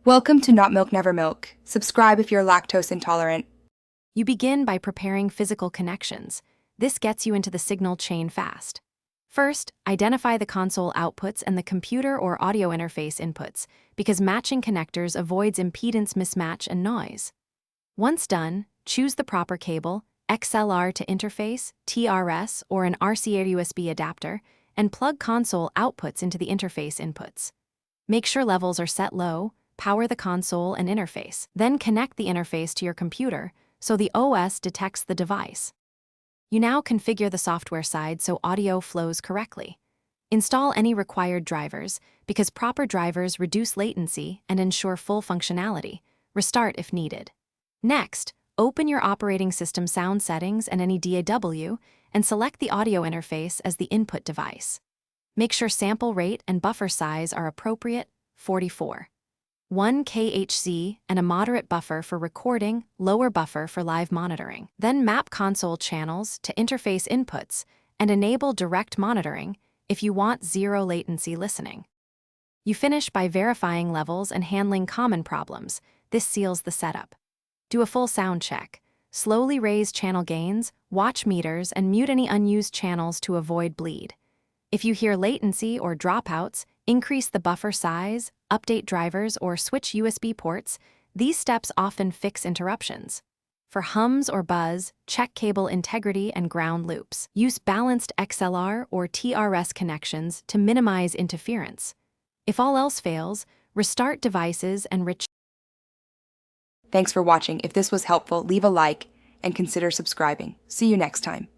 Welcome to Not Milk Never Milk. Subscribe if you're lactose intolerant. You begin by preparing physical connections. This gets you into the signal chain fast. First, identify the console outputs and the computer or audio interface inputs, because matching connectors avoids impedance mismatch and noise. Once done, choose the proper cable, XLR to interface, TRS, or an RCA USB adapter, and plug console outputs into the interface inputs. Make sure levels are set low, power the console and interface. Then connect the interface to your computer so the OS detects the device. You now configure the software side so audio flows correctly. Install any required drivers, because proper drivers reduce latency and ensure full functionality. Restart if needed. Next, open your operating system sound settings and any DAW, and select the audio interface as the input device. Make sure sample rate and buffer size are appropriate, 44. 1 kHz and a moderate buffer for recording, lower buffer for live monitoring. Then map console channels to interface inputs and enable direct monitoring if you want zero latency listening. You finish by verifying levels and handling common problems. This seals the setup. Do a full sound check. Slowly raise channel gains, watch meters, and mute any unused channels to avoid bleed. If you hear latency or dropouts, increase the buffer size, update drivers, or switch USB ports. These steps often fix interruptions. For hums or buzz, check cable integrity and ground loops. Use balanced XLR or TRS connections to minimize interference. If all else fails, restart devices and Thanks for watching. If this was helpful, leave a like and consider subscribing. See you next time.